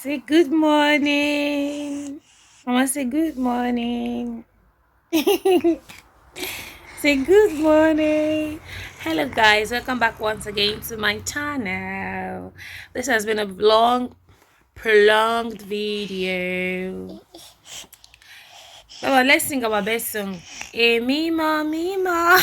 Say good morning. Mama, say good morning. Say good morning. Hello, guys. Welcome back once again to my channel. This has been a long, prolonged video. Well, let's sing our best song. Eh, Mima, Mima.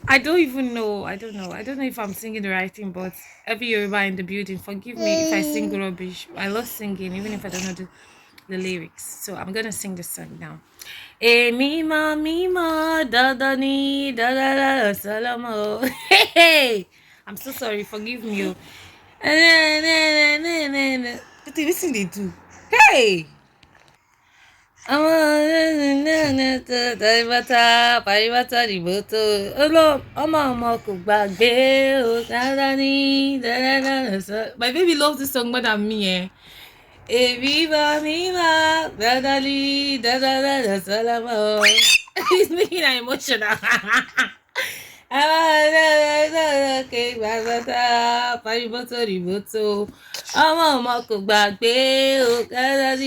I don't even know. I don't know. I don't know if I'm singing the right thing, but every Yoruba in the building, forgive me if I sing rubbish. I love singing, even if I don't know the lyrics. So I'm gonna sing this song now. Mima, Mima, da da ni, da da da, salamo. Hey, hey. I'm so sorry. Forgive me. Oh. But listen, they do. Hey. Pàrìbàtà dìbò tó ọmọ kò gbàgbé o dáadáa ní dáadáa sọ. My baby loves this song more than me, eh. Viva, viva, dáadáa ní dáadáa sọlámọ. He's making her emotional. Pàrìbàtà dìbò tó ọmọ kò gbàgbé o dáadáa.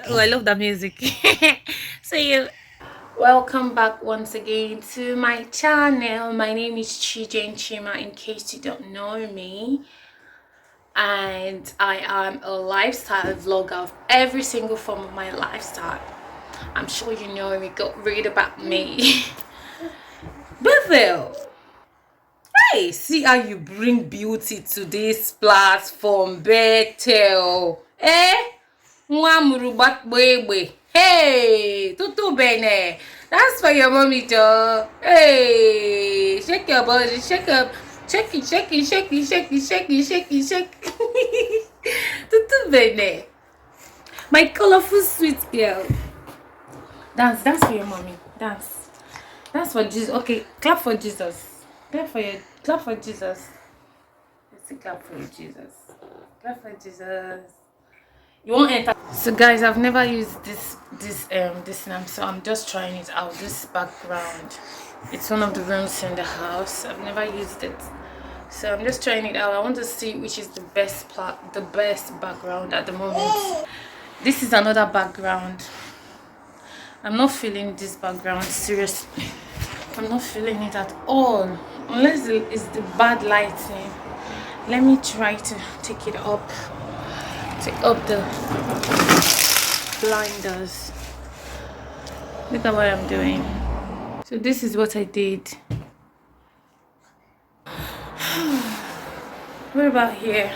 Oh, I love that music. So you welcome back once again to my channel. My name is Chijane Chima, in case you don't know me, and I am a lifestyle vlogger of every single form of my lifestyle. I'm sure you know me, go read about me. Bethel, hey, see how you bring beauty to this platform, Bethel. Hey, tutu bene. That's for your mommy, Joe. Hey, shake your body, shake up, shake it, shake it, shake it, shake it, shake it, shake it, shake it. Tutu bene. My colorful sweet girl. Dance for your mommy. Dance for Jesus. Okay, clap for Jesus. Clap for Jesus. Let's see, clap for Jesus. Clap for Jesus. You won't enter. So guys, I've never used this lamp, so I'm just trying it out. This background, it's one of the rooms in the house. I've never used it, so I'm just trying it out. I want to see which is the best background at the moment. This is another background. I'm not feeling this background, seriously. I'm not feeling it at all, unless it's the bad lighting. Let me try to take it up. Take up the blinders. Look at what I'm doing. So this is what I did. What about here?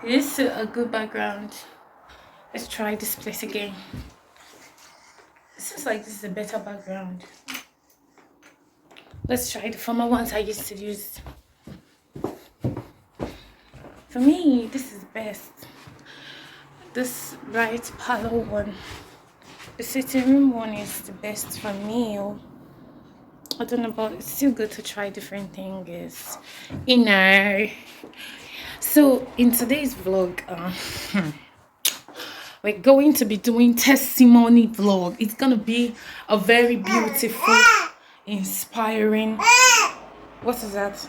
Is this a good background? Let's try this place again. It seems like this is a better background. Let's try the former ones I used to use. For me, this is best. This bright parlor one. The sitting room one is the best for me. I don't know, but it's still good to try different things. So in today's vlog, we're going to be doing testimony vlog. It's gonna be a very beautiful, inspiring. What is that?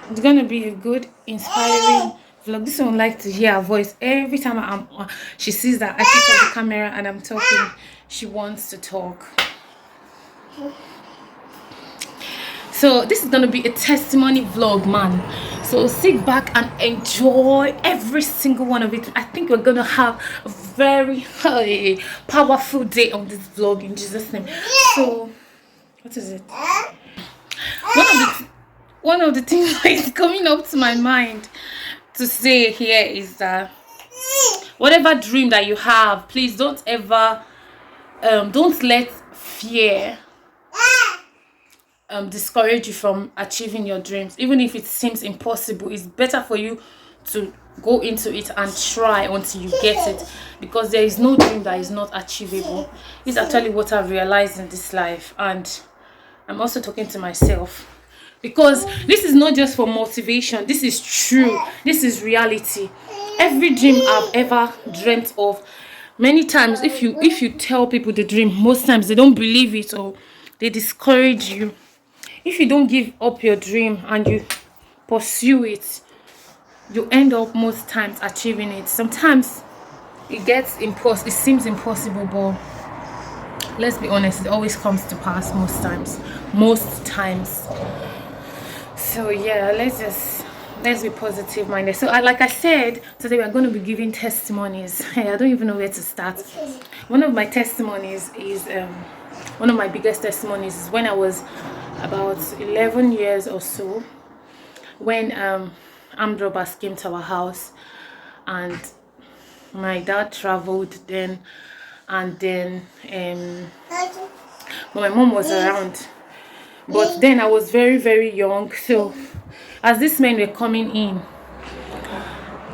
It's gonna be a good, inspiring vlog. This one likes to hear her voice every time she sees that I pick up the camera and I'm talking. She wants to talk. So this is gonna be a testimony vlog, man. So sit back and enjoy every single one of it. I think we're gonna have a very powerful day on this vlog in Jesus' name. So what is it? One of the things that is coming up to my mind to say here is that whatever dream that you have, please don't ever don't let fear discourage you from achieving your dreams. Even if it seems impossible, it's better for you to go into it and try until you get it, because there is no dream that is not achievable. It's actually what I've realized in this life, and I'm also talking to myself, because this is not just for motivation. This is true. This is reality. Every dream I've ever dreamt of, many times if you tell people the dream, most times they don't believe it or they discourage you. If you don't give up your dream and you pursue it, you end up most times achieving it. Sometimes it seems impossible, but let's be honest, it always comes to pass most times. So yeah, let's be positive minded. So like I said, today we're going to be giving testimonies. Hey, I don't even know where to start. One of my testimonies is one of my biggest testimonies is when I was about 11 years or so, when armed robbers came to our house, and my dad traveled then, and then but my mom was around. But then I was very, very young. So as these men were coming in,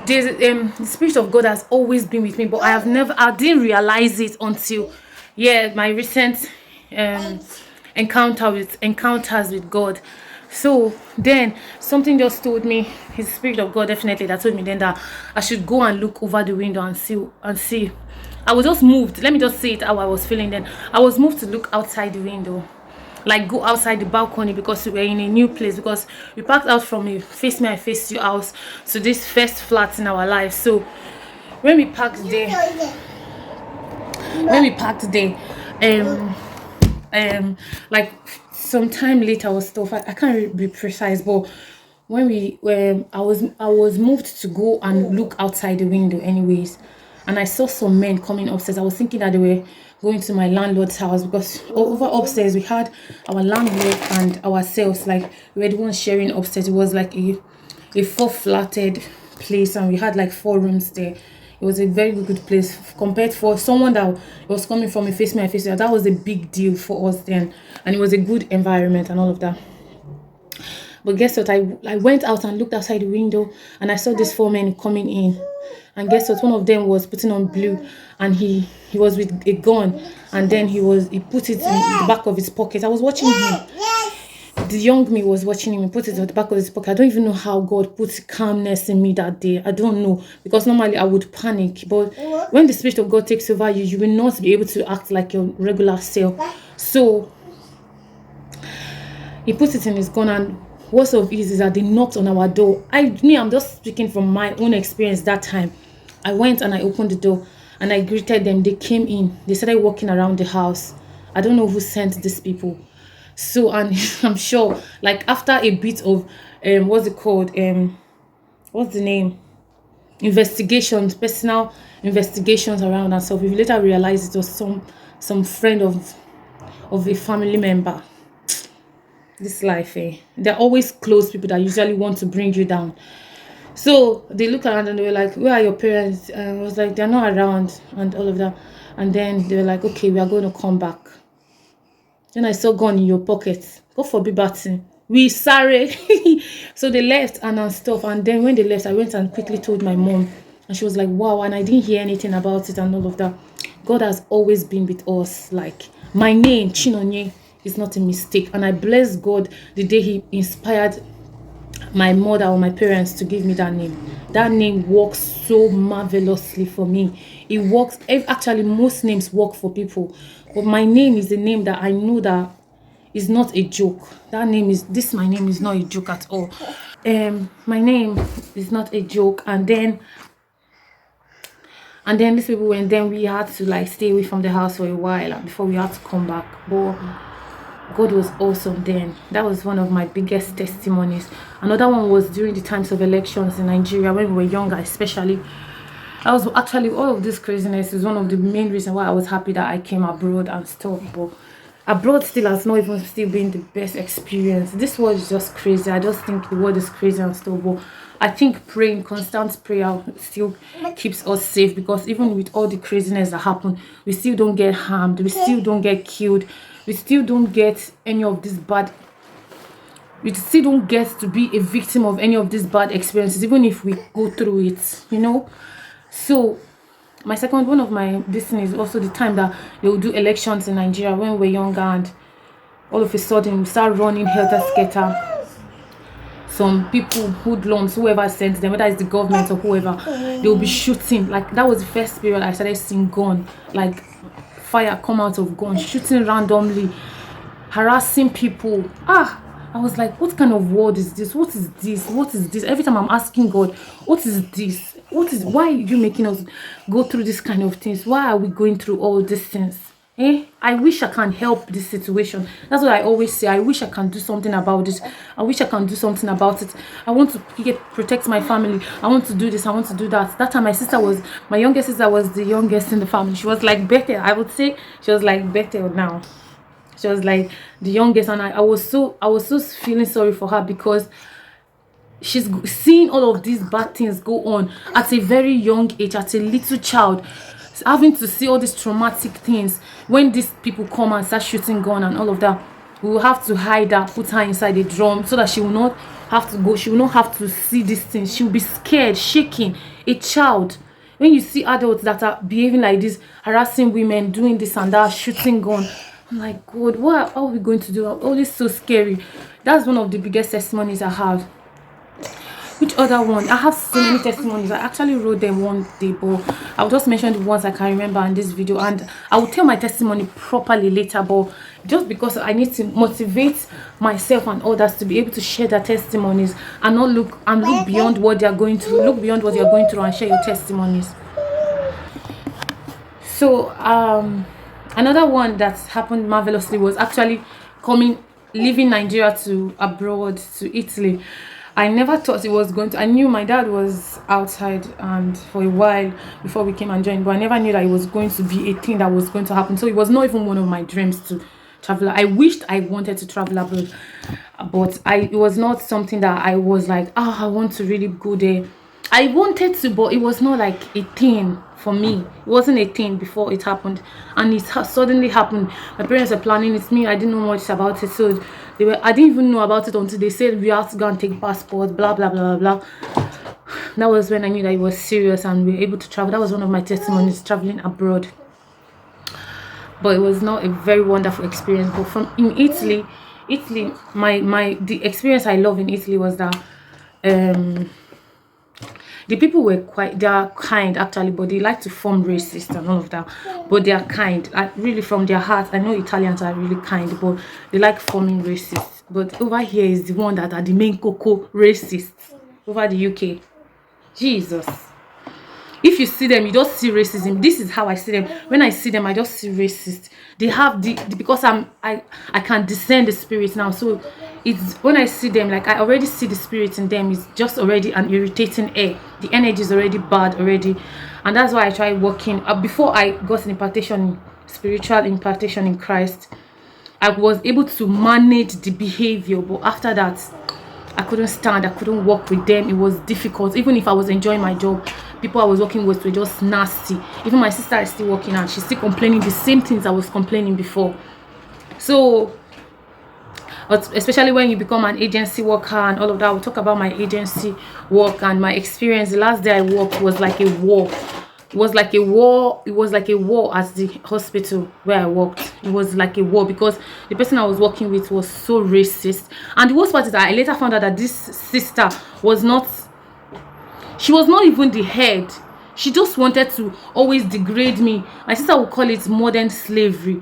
the Spirit of God has always been with me, but I didn't realize it until my recent encounters with God. So then something just told me, his Spirit of God definitely, that told me then that I should go and look over the window and see. I was just moved. Let me just say it how I was feeling then. I was moved to look outside the window, like go outside the balcony, because we were in a new place, because we packed out from a face me I face you house to this first flat in our life. So when we packed there, like sometime later or stuff, I can't be precise, but when I was moved to go and look outside the window anyways, and I saw some men coming upstairs. I was thinking that they were going to my landlord's house, because over upstairs we had our landlord and ourselves, like we were the ones sharing upstairs. It was like a four flatted place, and we had like 4 rooms there. It was a very good place compared for someone that was coming from a face me I face you. That was a big deal for us then, and it was a good environment and all of that. But guess what? I went out and looked outside the window, and I saw these 4 men coming in. And guess what? One of them was putting on blue, and he was with a gun, and then he put it in the back of his pocket. I was watching him. The young me was watching him. He put it at the back of his pocket. I don't even know how God put calmness in me that day. I don't know, because normally I would panic. But when the Spirit of God takes over you, you will not be able to act like your regular self. So he put it in his gun, and what's of ease is that they knocked on our door. I'm just speaking from my own experience that time. I went and I opened the door and I greeted them. They came in. They started walking around the house. I don't know who sent these people. So, and I'm sure, like after a bit of what's it called? What's the name? Investigations, personal investigations around and stuff. We later realized it was some friend of a family member. This life, they're always close people that usually want to bring you down. So they look around and they were like, where are your parents? And I was like, they're not around and all of that. And then they were like, okay, we are going to come back. Then I saw gun in your pocket. Go for Bibatin. We sorry. So they left and stuff. And then when they left, I went and quickly told my mom. And she was like, wow. And I didn't hear anything about it and all of that. God has always been with us. Like, my name, Chinonye, is not a mistake. And I bless God the day he inspired my mother or my parents to give me that name. That name works so marvelously for me. It works. Actually, most names work for people, but my name is a name that I know that is not a joke. My name is not a joke at all. My name is not a joke. And then these people went. Then we had to like stay away from the house for a while before we had to come back. But God was awesome then. That was one of my biggest testimonies. Another one was during the times of elections in Nigeria when we were younger, especially. I was actually, all of this craziness is one of the main reasons why I was happy that I came abroad and stuff. But abroad still has not even still been the best experience. This world is just crazy. I just think the world is crazy and stuff. But I think constant prayer still keeps us safe, because even with all the craziness that happen, we still don't get harmed. We still don't get killed. We still don't get any of this bad. We still don't get to be a victim of any of these bad experiences, even if we go through it, So, one of my business is also the time that they will do elections in Nigeria when we were younger, and all of a sudden we start running helter-skelter. Some people, hoodlums, whoever sent them, whether it's the government or whoever, they will be shooting. Like, that was the first period I started seeing gun, like fire come out of gun, shooting randomly, harassing people. I was like, what kind of word is this? What is this? What is this? Every time I'm asking God, what is this? Why are you making us go through this kind of things? Why are we going through all these things? I wish I can help this situation. That's what I always say. I wish I can do something about this. I wish I can do something about it. I want to protect my family. I want to do this. I want to do that. That time my youngest sister was the youngest in the family. She was like better. I would say she was like better now. She was like the youngest, and I was so feeling sorry for her, because she's seeing all of these bad things go on at a very young age, at a little child, having to see all these traumatic things. When these people come and start shooting gun and all of that, we will have to hide her, put her inside a drum, so that she will not have to go, she will not have to see these things. She will be scared, shaking. A child, when you see adults that are behaving like this, harassing women, doing this and that, shooting gun, I'm like, God, what are we going to do? All this is so scary. That's one of the biggest testimonies I have. Which other one? I have so many testimonies. I actually wrote them one day, but I'll just mention the ones I can remember in this video, and I will tell my testimony properly later. But just because I need to motivate myself and others to be able to share their testimonies, and not look beyond what they are going through. Look beyond what you are going through and share your testimonies. So another one that happened marvelously was actually leaving Nigeria to abroad, to Italy. I never thought it was going to. I knew my dad was outside and for a while before we came and joined, but I never knew that it was going to be a thing that was going to happen. So it was not even one of my dreams to travel. I wished I wanted to travel abroad, but it was not something that I was like, I want to really go there. I wanted to, but it was not like a thing for me. It wasn't a thing before it happened, and it suddenly happened. My parents were planning it. Me, I didn't know much about it, so I didn't even know about it until they said we have to go and take passports, blah blah blah blah blah. That was when I knew that it was serious and we were able to travel. That was one of my testimonies, traveling abroad. But it was not a very wonderful experience. But in Italy, the experience I love in Italy was that the people were they are kind actually, but they like to form racist and all of that. But they are kind, really from their heart. I know Italians are really kind, but they like forming racist. But over here is the one that are the main cocoa racists over the UK. Jesus. If you see them, you just see racism. This is how I see them. When I see them, I just see racist. They have because I can discern the spirit now. So it's when I see them, like I already see the spirit in them. It's just already an irritating air. The energy is already bad already, and that's why I try working. Before I got an impartation, spiritual impartation in Christ, I was able to manage the behavior. But after that, I couldn't stand. I couldn't work with them. It was difficult. Even if I was enjoying my job, people I was working with were just nasty. Even my sister is still working and she's still complaining the same things I was complaining before. So, but especially when you become an agency worker and all of that, we'll talk about my agency work and my experience. The last day I worked was like a war. It was like a war. It was like a war at the hospital where I worked. It was like a war because the person I was working with was so racist. And the worst part is that I later found out that this sister was not. She was not even the head. She just wanted to always degrade me. My sister would call it modern slavery.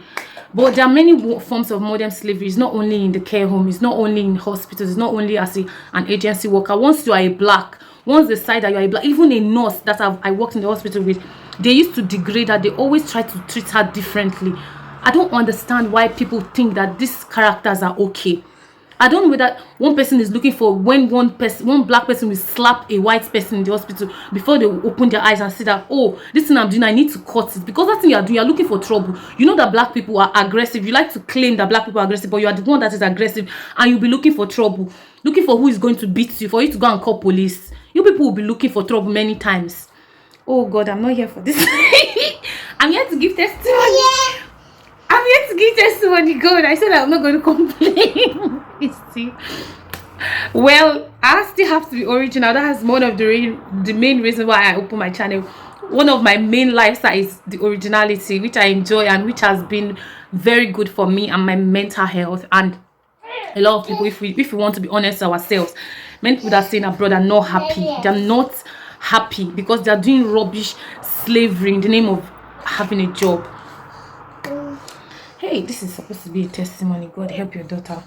But there are many forms of modern slavery. It's not only in the care home. It's not only in hospitals. It's not only as an agency worker. Once you are a black, once they decide that you are a black, even a nurse that I worked in the hospital with, they used to degrade her. They always try to treat her differently. I don't understand why people think that these characters are okay. I don't know whether one person is looking for when one black person will slap a white person in the hospital before they will open their eyes and see that, oh, this thing I'm doing, I need to cut it. Because that thing you are doing, you're looking for trouble. You know that black people are aggressive. You like to claim that black people are aggressive, but you are the one that is aggressive and you'll be looking for trouble. Looking for who is going to beat you, for you to go and call police. You people will be looking for trouble many times. Oh God, I'm not here for this. I'm here to give testimony. Yeah. I'm here to give testimony. God, I said I'm not going to complain. See, well, I still have to be original. That's one of the main reasons why I open my channel. One of my main lifestyle is the originality, which I enjoy and which has been very good for me and my mental health. And a lot of people, if we want to be honest with ourselves, many people that are staying abroad are not happy. They're not happy because they're doing rubbish slavery in the name of having a job. Hey, this is supposed to be a testimony. God help your daughter.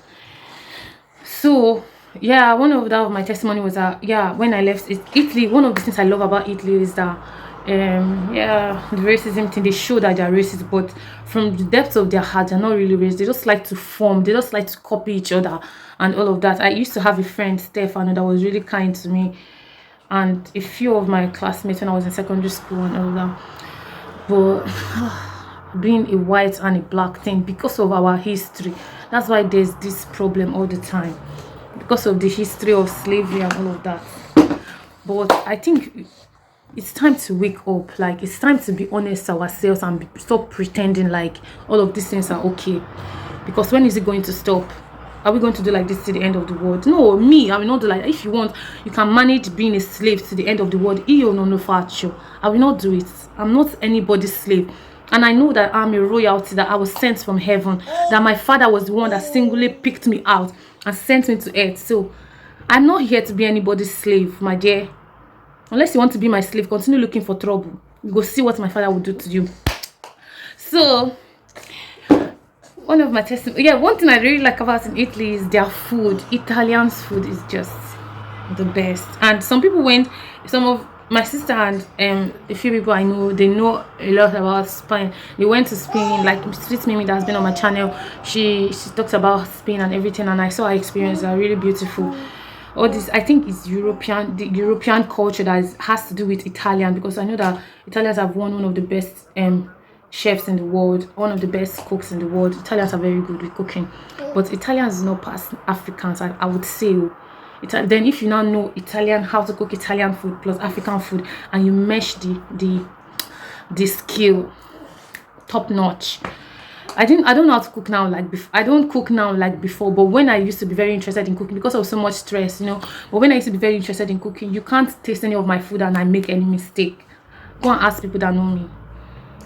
So yeah, one of that of my testimony was that, yeah, when I left Italy, one of the things I love about Italy is that yeah, the racism thing, they show that they're racist, but from the depths of their heart they're not really racist. They just like to form, they just like to copy each other and all of that. I used to have a friend, Stefano, that was really kind to me, and a few of my classmates when I was in secondary school and all of that. But being a white and a black thing, because of our history, that's why there's this problem all the time, because of the history of slavery and all of that. But I think it's time to wake up. Like, it's time to be honest to ourselves and stop pretending like all of these things are okay. Because when is it going to stop? Are we going to do like this to the end of the world? No, me, I will not do like that. If you want, you can manage being a slave to the end of the world. I will not do it. I'm not anybody's slave. And I know that I'm a royalty, that I was sent from heaven, that my father was the one that singularly picked me out and sent me to earth. So I'm not here to be anybody's slave, my dear. Unless you want to be my slave, continue looking for trouble. You go see what my father will do to you. So one of my testimonies, yeah, one thing I really like about in Italy is their food. Italian's food is just the best. And some people went, some of my sister and a few people I know, they know a lot about Spain. They went to Spain, like Sweet Mimi that has been on my channel. She talks about Spain and everything, and I saw her experience. Are really beautiful. All this, I think, is European, the European culture that has to do with Italian, because I know that Italians have won one of the best chefs in the world, one of the best cooks in the world. Italians are very good with cooking, but Italians is not past Africans, I would say. Then if you now know Italian, how to cook Italian food plus African food, and you mesh the skill top notch. I don't know how to cook now like before. I don't cook now like before, but when I used to be very interested in cooking because of so much stress, you know. But when I used to be very interested in cooking, you can't taste any of my food and I make any mistake. Go and ask people that know me.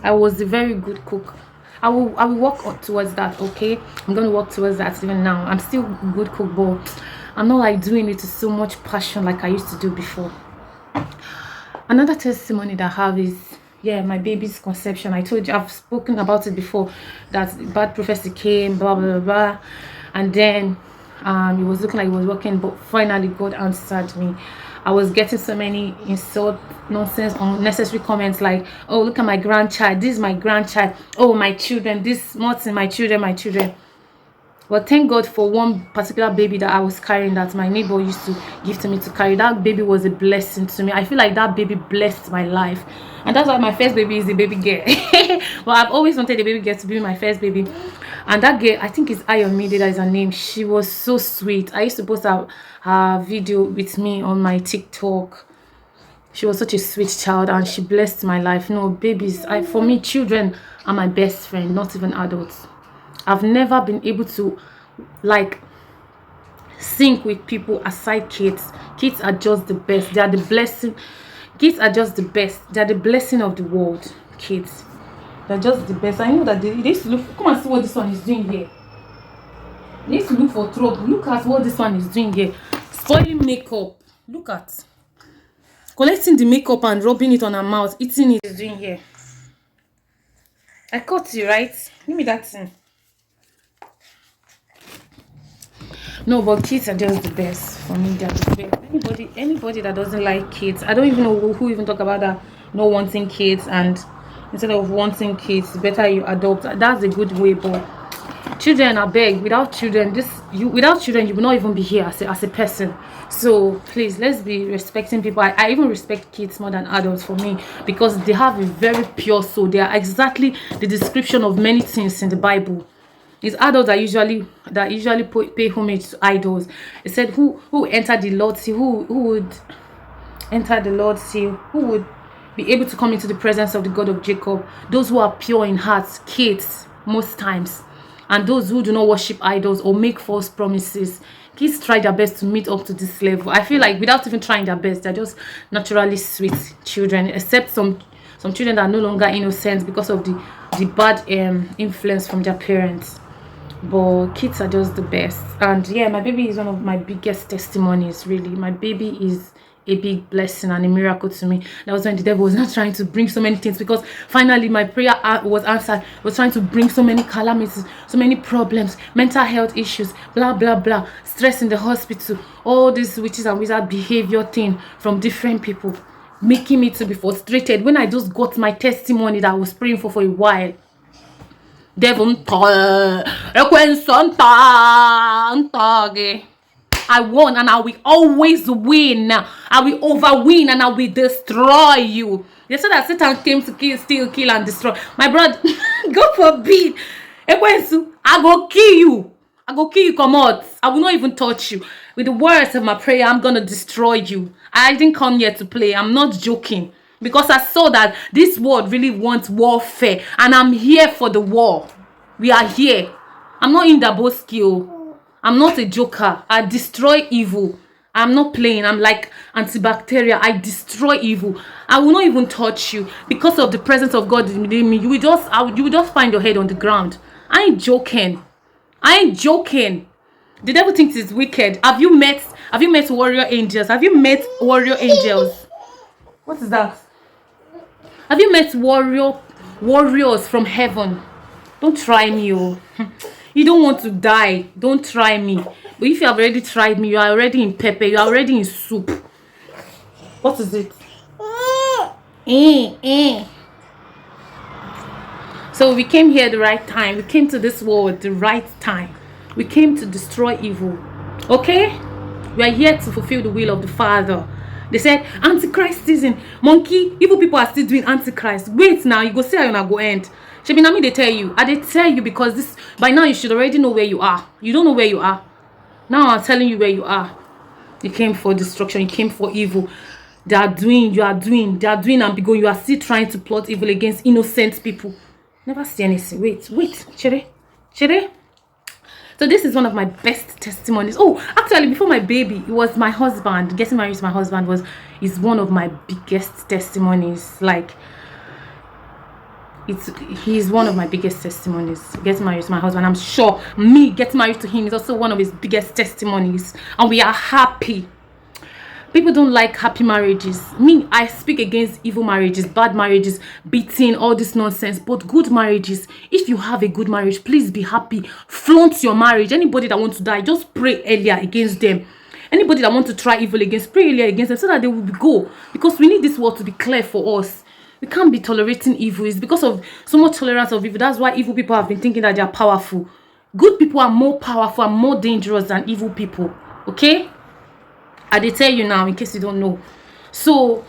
I was a very good cook. I will work towards that. Okay, I'm gonna work towards that. Even now, I'm still a good cook, but I'm not like doing it with so much passion like I used to do before. Another testimony that I have is, yeah, my baby's conception. I told you, I've spoken about it before, that bad prophecy came, blah blah blah, and then it was looking like it was working, but finally God answered me. I was getting so many insult, nonsense, unnecessary comments like, oh, look at my grandchild, this is my grandchild, oh, my children, this Martin, my children. Well, thank God for one particular baby that I was carrying that my neighbor used to give to me to carry. That baby was a blessing to me. I feel like that baby blessed my life. And that's why my first baby is a baby girl. Well, I've always wanted a baby girl to be my first baby. And that girl, I think it's Ayomide, that is her name. She was so sweet. I used to post her video with me on my TikTok. She was such a sweet child and she blessed my life. No, babies, for me, children are my best friend, not even adults. I've never been able to like sync with people aside kids. Kids are just the best. They are the blessing. Kids are just the best. They are the blessing of the world. Kids, they're just the best. I know that they used to look. Come and see what this one is doing here. They used to look for trouble. Look at what this one is doing here. Spoiling makeup. Look at collecting the makeup and rubbing it on her mouth. Eating it is doing here. I caught you, right? Give me that thing. No, but kids are just the best for me. They're the best. Anybody that doesn't like kids, I don't even know who even talk about that. No wanting kids, and instead of wanting kids, better you adopt. That's a good way. But children, I beg. Without children, you will not even be here as a person. So please, let's be respecting people. I even respect kids more than adults for me, because they have a very pure soul. They are exactly the description of many things in the Bible. It's adults that usually pay homage to idols. It said, who entered the Lord's seal? Who would enter the Lord's seal? Who would be able to come into the presence of the God of Jacob? Those who are pure in heart, kids, most times. And those who do not worship idols or make false promises. Kids try their best to meet up to this level. I feel like without even trying their best, they're just naturally sweet children, except some children that are no longer innocent because of the bad influence from their parents. But kids are just the best. And yeah, my baby is one of my biggest testimonies. Really, my baby is a big blessing and a miracle to me. That was when the devil was not trying to bring so many things, because finally my prayer was answered. Was trying to bring so many calamities, so many problems, mental health issues, blah blah blah, stress in the hospital, all these witches and wizard behavior thing from different people, making me to be frustrated. When I just got my testimony that I was praying for a while, devil, I won, and I will always win. I will overwin, and I will destroy you. They said that Satan came to kill, steal, kill, and destroy. My brother, God forbid. I go kill you. I go kill you, come out. I will not even touch you. With the words of my prayer, I'm going to destroy you. I didn't come here to play. I'm not joking. Because I saw that this world really wants warfare. And I'm here for the war. We are here. I'm not in the skill. I'm not a joker. I destroy evil. I'm not playing. I'm like antibacterial. I destroy evil. I will not even touch you. Because of the presence of God in me, you will just find your head on the ground. I ain't joking. I ain't joking. The devil thinks it's wicked. Have you met warrior angels? Have you met warrior angels? What is that? Have you met warriors from heaven? Don't try me, oh. You don't want to die. Don't try me. But if you have already tried me, you are already in pepper. You are already in soup. What is it? So we came here at the right time. We came to this world at the right time. We came to destroy evil. Okay? We are here to fulfill the will of the Father. They said, Antichrist season. Monkey, evil people are still doing Antichrist. Wait now, you go see how you're gonna go end. Shebinami, they tell you. They tell you because this by now you should already know where you are. You don't know where you are. Now I'm telling you where you are. You came for destruction. You came for evil. They are doing, and because you are still trying to plot evil against innocent people. Never see anything. Wait. Chere. So this is one of my best testimonies. Oh, actually, before my baby, it was my husband. Getting married to my husband is one of my biggest testimonies. Like, he's one of my biggest testimonies. Getting married to my husband, I'm sure me getting married to him is also one of his biggest testimonies, and we are happy. People don't like happy marriages. Me, I speak against evil marriages, bad marriages, beating, all this nonsense. But good marriages, if you have a good marriage, please be happy. Flaunt your marriage. Anybody that wants to die, just pray earlier against them. Anybody that wants to try evil against, pray earlier against them so that they will go. Because we need this world to be clear for us. We can't be tolerating evil. It's because of so much tolerance of evil. That's why evil people have been thinking that they are powerful. Good people are more powerful and more dangerous than evil people. Okay? They tell you now in case you don't know. So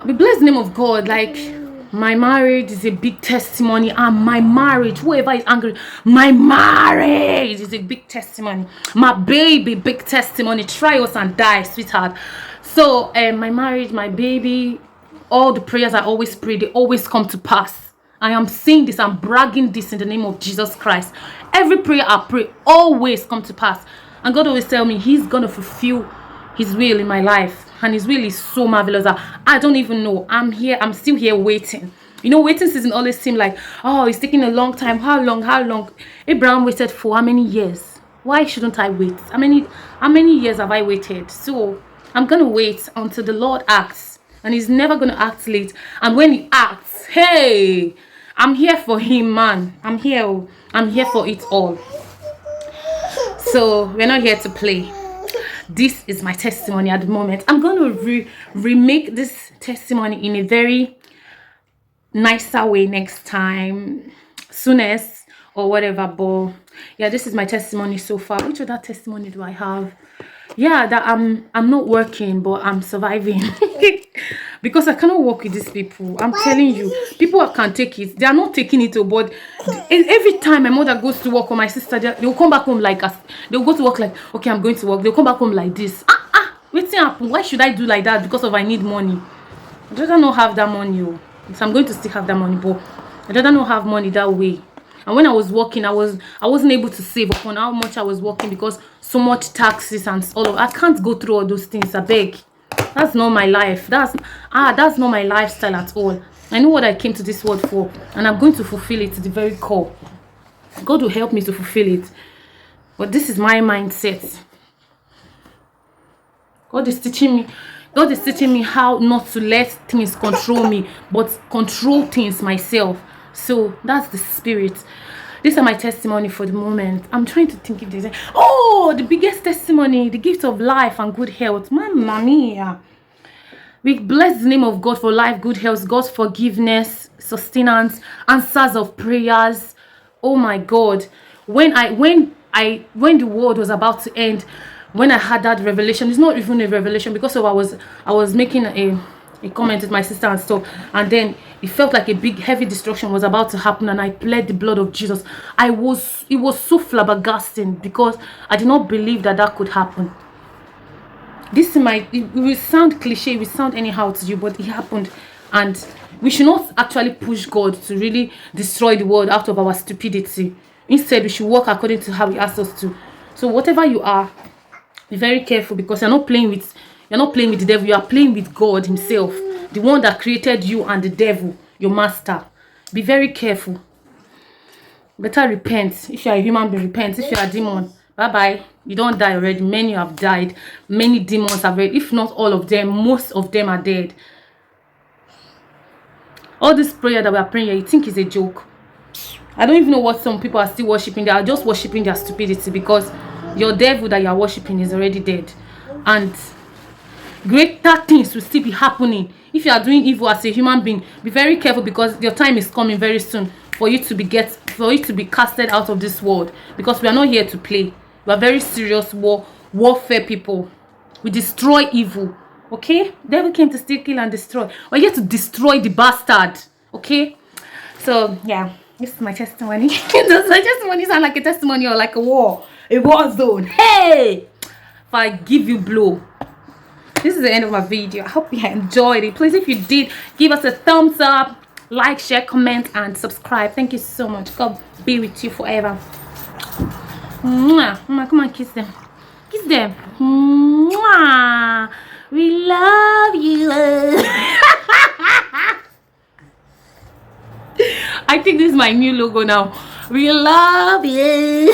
we bless the name of God. Like, my marriage is a big testimony, and my marriage, whoever is angry, my marriage is a big testimony. My baby, big testimony. Try us and die, sweetheart. So my marriage, my baby, all the prayers I always pray, they always come to pass. I am saying this, I'm bragging this in the name of Jesus Christ. Every prayer I pray always come to pass, and God always tell me He's gonna fulfill His will in my life, and His will is so marvelous that I don't even know. I'm still here waiting. You know, waiting season always seem like, oh, it's taking a long time. How long? Abraham waited for how many years? Why shouldn't I wait? How many years have I waited? So I'm gonna wait until the Lord acts, and He's never gonna act late. And when He acts, hey, I'm here for Him, man. I'm here for it all. So we're not here to play. This is my testimony at the moment. I'm going to remake this testimony in a very nicer way next time, soonest or whatever. But yeah, this is my testimony so far. Which other testimony do I have? Yeah, that I'm not working, but I'm surviving. Because I cannot work with these people. I'm telling you, people can take it. They are not taking it, but every time my mother goes to work or my sister, they'll come back home like us. They'll go to work like, okay, I'm going to work. They'll come back home like this. What's happened? Why should I do like that? Because I need money. I'd rather not have that money. So I'm going to still have that money, but I'd rather not have money that way. And when I was working, I wasn't able to save upon how much I was working because so much taxes and all of. I can't go through all those things. I beg. That's not my life. That's not my lifestyle at all. I know what I came to this world for, and I'm going to fulfill it to the very core. God will help me to fulfill it. But this is my mindset. God is teaching me. God is teaching me how not to let things control me, but control things myself. So that's the spirit. These are my testimony for the moment. I'm trying to think if there's the biggest testimony, the gift of life and good health. Mamma mia. We bless the name of God for life, good health, God's forgiveness, sustenance, answers of prayers. Oh my God. When the world was about to end, when I had that revelation, it's not even a revelation because I was making a comment with my sister and stuff, and then it felt like a big heavy destruction was about to happen, and I pled the blood of Jesus. It was so flabbergasting because I did not believe that could happen. This it will sound cliche, it will sound anyhow to you, but it happened. And we should not actually push God to really destroy the world out of our stupidity. Instead, we should work according to how he asks us to. So whatever you are, be very careful, because you're not playing with the devil, you are playing with God himself, the one that created you and the devil, your master. Be very careful. Better repent. If you are a human being, repent. If you are a demon, bye-bye. You don't die already. Many have died. Many demons have died. If not all of them, most of them are dead. All this prayer that we are praying here, you think is a joke. I don't even know what some people are still worshiping. They are just worshiping their stupidity, because your devil that you are worshiping is already dead. And greater things will still be happening. If you are doing evil as a human being, be very careful, because your time is coming very soon for you to be casted out of this world, because we are not here to play. We are very serious warfare people. We destroy evil. Okay? Devil came to steal, kill, and destroy. We're here to destroy the bastard. Okay? So yeah, this is my testimony. Does my testimony sound like a testimony or like a war zone? Hey, if I give you blow. This is the end of my video. I hope you enjoyed it. Please, if you did, give us a thumbs up, like, share, comment, and subscribe. Thank you so much. God be with you forever. Mwah. Mwah. Come on, kiss them. Kiss them. Mwah. We love you. I think this is my new logo now. We love you.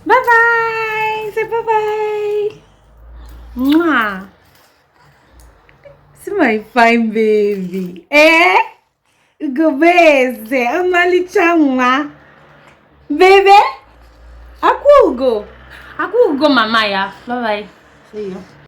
Bye bye. Say bye bye. Mwah. See my fine baby. Go beze. Amalicha mwa. Baby. Aku go mama ya. Bye bye. See you.